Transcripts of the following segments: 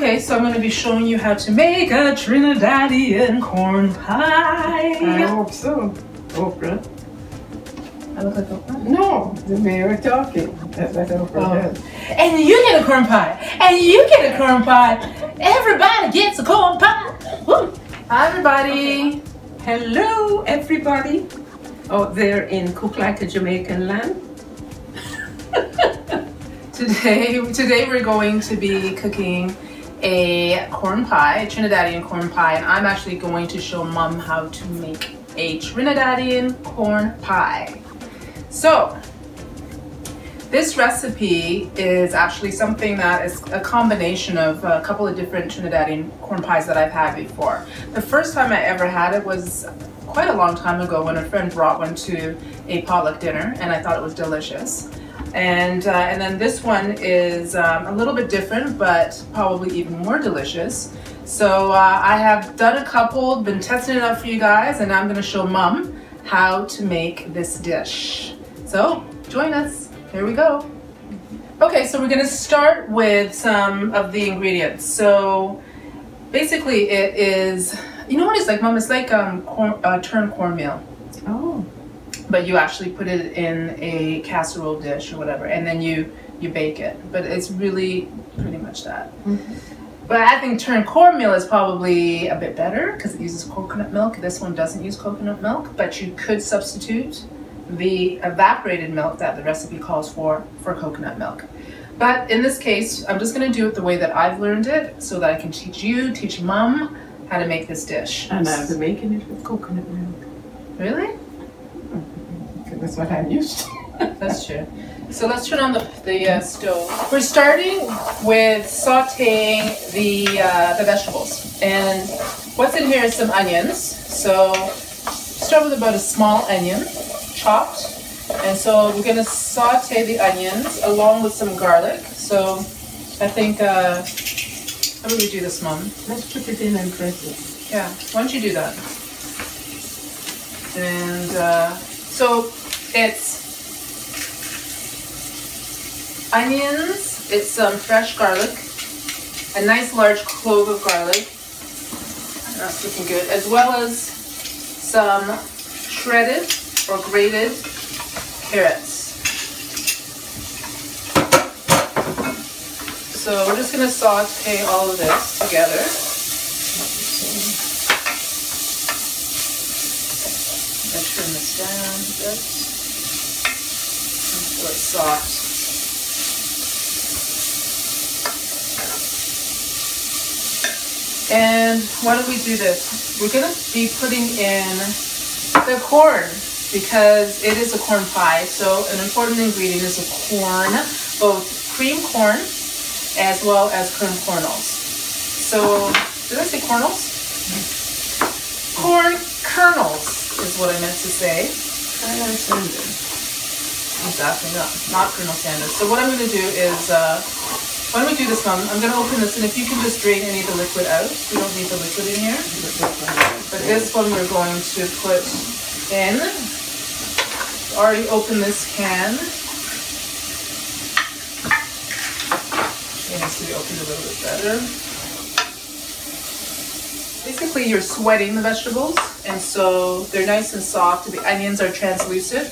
Okay, so I'm going to be showing you how to make a Trinidadian corn pie. I hope so. Oprah. I look like Oprah? No, the way we're talking. That's what Oprah does. And you get a corn pie. And you get a corn pie. Everybody gets a corn pie. Woo. Hi, everybody. Hello, everybody. Out there in Cook Like a Jamaican land. Today we're going to be cooking a corn pie, a Trinidadian corn pie, and I'm actually going to show Mom how to make a Trinidadian corn pie. So this recipe is actually something that is a combination of a couple of different Trinidadian corn pies that I've had before. The first time I ever had it was quite a long time ago when a friend brought one to a potluck dinner, and I thought it was delicious. And then this one is a little bit different, but probably even more delicious. So I have done a couple, been testing it out for you guys, and I'm going to show Mom how to make this dish. So join us. Here we go. Okay, so we're going to start with some of the ingredients. So basically it is, you know what it's like, Mom? It's like turned cornmeal. Oh. But you actually put it in a casserole dish or whatever, and then you bake it. But it's really pretty much that. Mm-hmm. But I think turned cornmeal is probably a bit better because it uses coconut milk. This one doesn't use coconut milk, but you could substitute the evaporated milk that the recipe calls for coconut milk. But in this case, I'm just going to do it the way that I've learned it so that I can teach Mom how to make this dish. And I've been making it with coconut milk. Really? That's what I'm used to. That's true. So let's turn on the stove. We're starting with sautéing the vegetables. And what's in here is some onions. So start with about a small onion, chopped. And so we're going to saute the onions along with some garlic. So I think, how would we do this, Mom? Let's put it in and press it. Yeah, why don't you do that? And so it's onions, it's some fresh garlic, a nice large clove of garlic, that's looking good, as well as some shredded or grated carrots. So we're just going to saute all of this together. Turn this down a bit until it's soft. And why don't we do this? We're going to be putting in the corn because it is a corn pie. So an important ingredient is a corn, both cream corn as well as kernels. So did I say kernels? Corn kernels is what I meant to say. Colonel Sanders. Exactly, not Colonel Sanders. So what I'm going to do is, why don't we do this, Mom? I'm going to open this, and if you can just drain any of the liquid out. We don't need the liquid in here. But this one we're going to put in. Already opened this can. It has to be opened a little bit better. Basically, you're sweating the vegetables, and so they're nice and soft. The onions are translucent.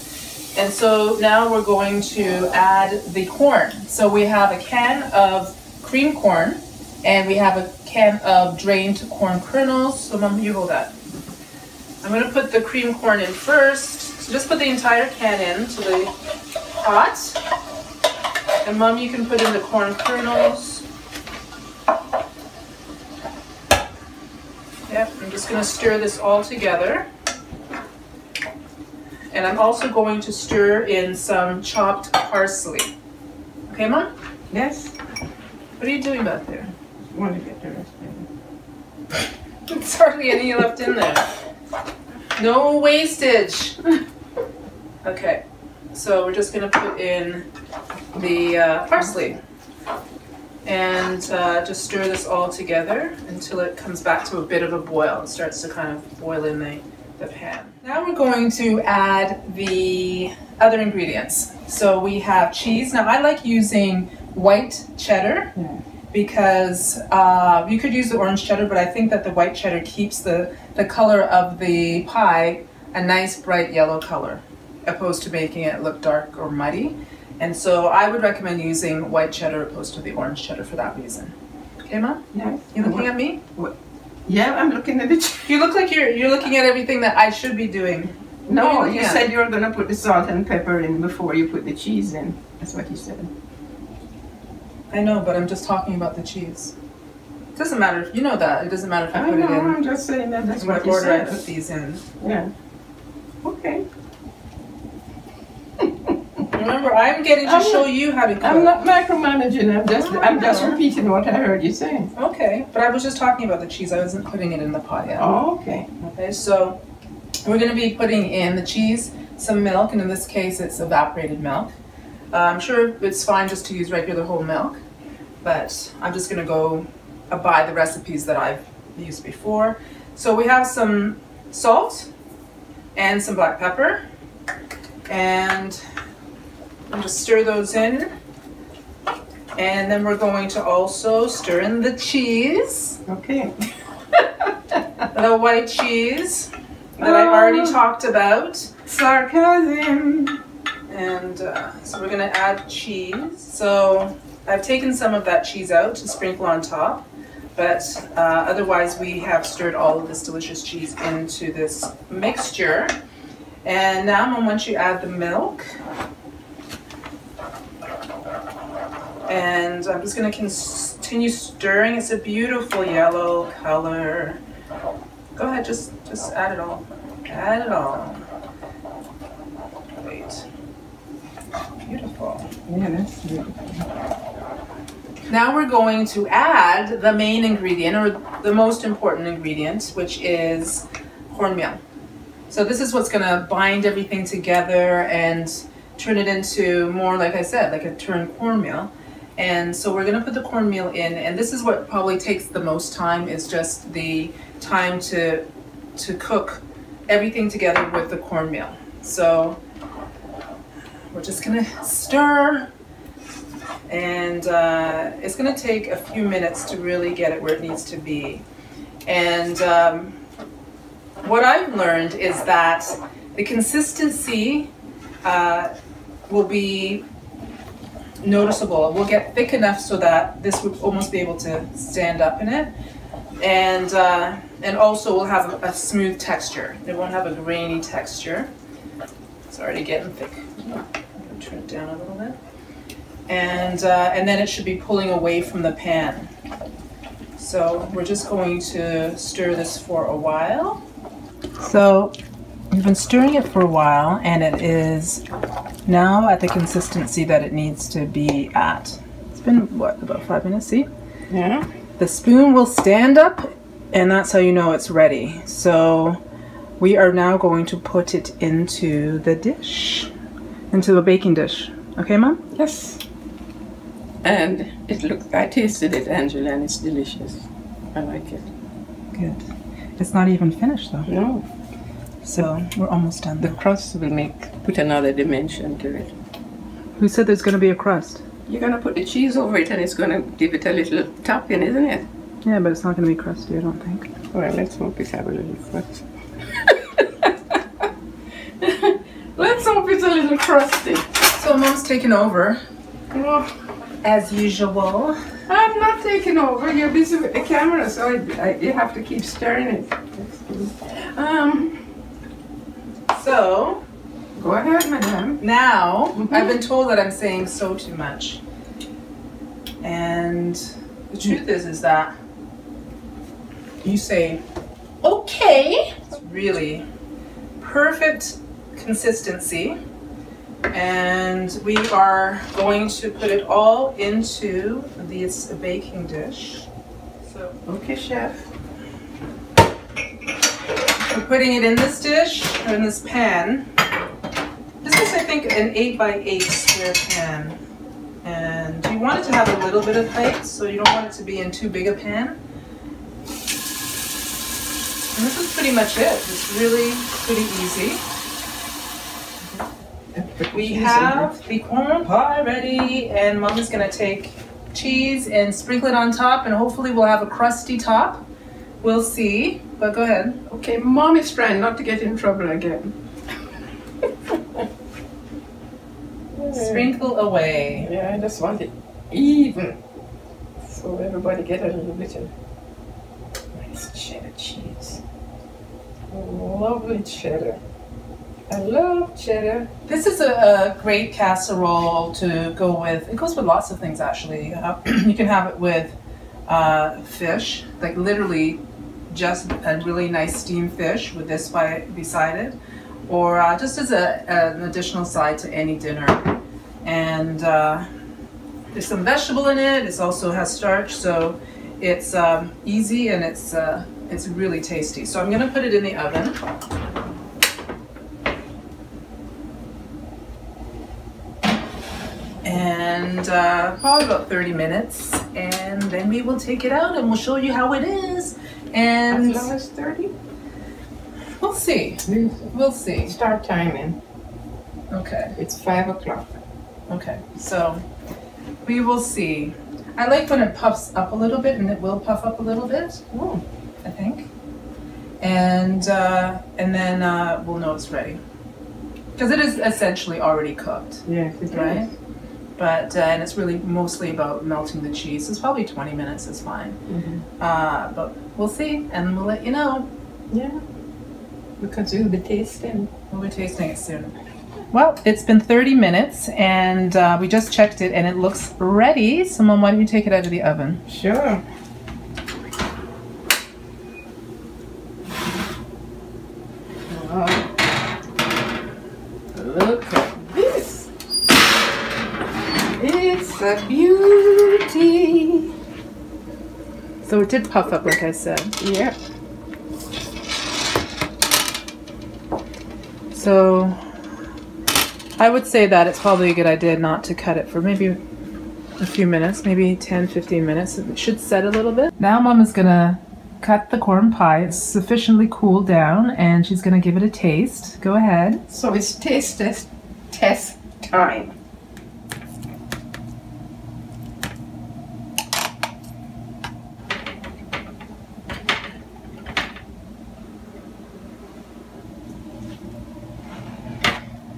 And so now we're going to add the corn. So we have a can of cream corn, and we have a can of drained corn kernels. So Mom, you hold that. I'm going to put the cream corn in first. So just put the entire can in to the pot. And Mom, you can put in the corn kernels. Yep, I'm just going to stir this all together. And I'm also going to stir in some chopped parsley. Okay, Mom? Yes. What are you doing back there? I want to get the rest in. There's hardly any left in there. No wastage. Okay, so we're just going to put in the parsley. And just stir this all together until it comes back to a bit of a boil. It starts to kind of boil in the pan. Now we're going to add the other ingredients. So we have cheese. Now I like using white cheddar. Yeah. because you could use the orange cheddar, but I think that the white cheddar keeps the color of the pie a nice bright yellow color, opposed to making it look dark or muddy. And so I would recommend using white cheddar opposed to the orange cheddar for that reason. Okay, Mom? Yeah. You looking at me? What? Yeah, I'm looking at it. You look like you're looking at everything that I should be doing. No, you said you were going to put the salt and pepper in before you put the cheese in. That's what you said. I know, but I'm just talking about the cheese. It doesn't matter. You know that. It doesn't matter if I put it in. I'm just saying that's what you order said. I put these in. Yeah. Okay. Remember, I'm getting to show you how to cook. I'm not micromanaging. I'm just repeating what I heard you say. Okay, but I was just talking about the cheese. I wasn't putting it in the pot yet. Oh, okay. Okay, so we're going to be putting in the cheese, some milk, and in this case it's evaporated milk. I'm sure it's fine just to use regular whole milk, but I'm just going to go by the recipes that I've used before. So we have some salt and some black pepper, and I'll just stir those in. And then we're going to also stir in the cheese. Okay. The white cheese that I've already talked about. Sarcasm. And so we're going to add cheese. So I've taken some of that cheese out to sprinkle on top, but otherwise we have stirred all of this delicious cheese into this mixture. And now, Mom, once you add the milk, and I'm just going to continue stirring. It's a beautiful yellow color. Go ahead, just add it all. Add it all. Great. Beautiful. Yeah, that's beautiful. Now we're going to add the main ingredient, or the most important ingredient, which is cornmeal. So this is what's going to bind everything together and turn it into more, like I said, like a turned cornmeal. And so we're going to put the cornmeal in, and this is what probably takes the most time, is just the time to cook everything together with the cornmeal. So we're just going to stir, and it's going to take a few minutes to really get it where it needs to be. And what I've learned is that the consistency will be noticeable. It will get thick enough so that this would almost be able to stand up in it, and also will have a smooth texture. It won't have a grainy texture. It's already getting thick. I'm going to turn it down a little bit, and then it should be pulling away from the pan. So we're just going to stir this for a while. So we've been stirring it for a while, and it is now at the consistency that it needs to be at. It's been, what, about 5 minutes, see? Yeah. The spoon will stand up, and that's how you know it's ready. So we are now going to put it into the dish, into the baking dish. Okay, Mom? Yes. And I tasted it, Angela, and it's delicious. I like it. Good. It's not even finished, though. No. So we're almost done. The crust will put another dimension to it. Who said there's going to be a crust? You're going to put the cheese over it, and it's going to give it a little topping, isn't it? Yeah, but it's not going to be crusty, I don't think. Well, let's hope it have a little crust. Let's hope it's a little crusty. So Mom's taking over. Oh, as usual. I'm not taking over. You're busy with the camera, so you have to keep stirring it. So, go ahead, madam. Now, I've been told that I'm saying so too much. And the truth is that you say, okay. It's really perfect consistency. And we are going to put it all into this baking dish. So, okay, chef. We're putting it in this dish, or in this pan. This is, I think, an 8x8 square pan. And you want it to have a little bit of height, so you don't want it to be in too big a pan. And this is pretty much it. It's really pretty easy. We have the corn pie ready, and Mom is going to take cheese and sprinkle it on top, and hopefully we'll have a crusty top. We'll see, but go ahead. Okay, Mom is trying not to get in trouble again. Sprinkle away. Yeah, I just want it even, so everybody get a little bit of nice cheddar cheese. Lovely cheddar. I love cheddar. This is a great casserole to go with. It goes with lots of things, actually. You can have it with fish, like literally just a really nice steamed fish with this beside it, or just as an additional side to any dinner. And there's some vegetable in it. It also has starch, so it's easy and it's really tasty. So I'm gonna put it in the oven. And probably about 30 minutes, and then we will take it out and we'll show you how it is. And as long as 30? We'll see. We'll see. Start timing. Okay. It's 5 o'clock. Okay, so we will see. I like when it puffs up a little bit, and it will puff up a little bit. Oh. I think. And then we'll know it's ready. Because it is essentially already cooked. Yes, it right? is. But and it's really mostly about melting the cheese. It's probably 20 minutes is fine. Mm-hmm. But we'll see, and we'll let you know. Yeah, because we'll be tasting. We'll be tasting it soon. Well, it's been 30 minutes, and we just checked it, and it looks ready. So, Mom, why don't you take it out of the oven? Sure. Wow. Look at this. It's a beauty. So it did puff up, like I said. Yeah. So I would say that it's probably a good idea not to cut it for maybe a few minutes, maybe 10-15 minutes. It should set a little bit. Now Mom is gonna cut the corn pie. It's sufficiently cooled down, and she's gonna give it a taste. Go ahead. So it's taste test time.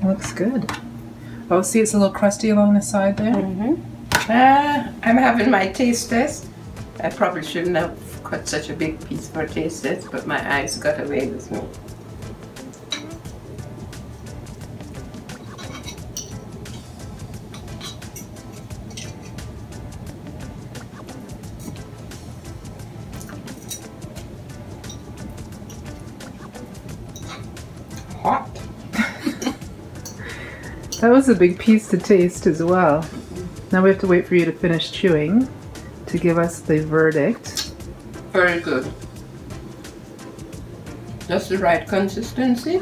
Looks good. Oh, see, it's a little crusty along the side there. Mm-hmm. I'm having my taste test. I probably shouldn't have cut such a big piece for a taste test, but my eyes got away with me. Hot. That was a big piece to taste as well. Now we have to wait for you to finish chewing to give us the verdict. Very good. Just the right consistency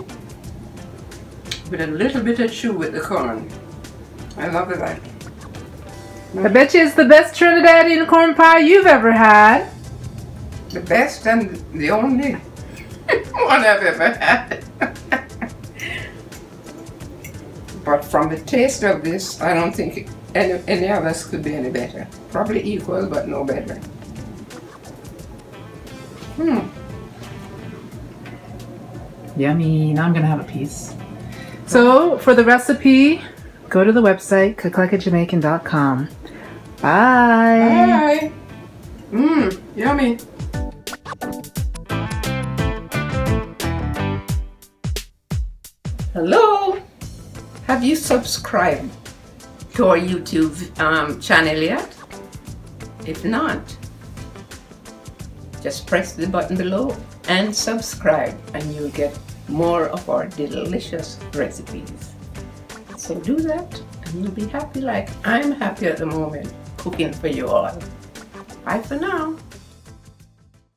with a little bit of chew with the corn. I love it. I bet you it's the best Trinidadian corn pie you've ever had. The best and the only one I've ever had. But from the taste of this, I don't think any of us could be any better. Probably equal, but no better. Yummy. Now I'm gonna have a piece. So for the recipe, go to the website cooklikeajamaican.com. Bye. Bye. Yummy. Hello. Have you subscribed to our YouTube channel yet? If not, just press the button below and subscribe, and you'll get more of our delicious recipes. So do that, and you'll be happy like I'm happy at the moment cooking for you all. Bye for now.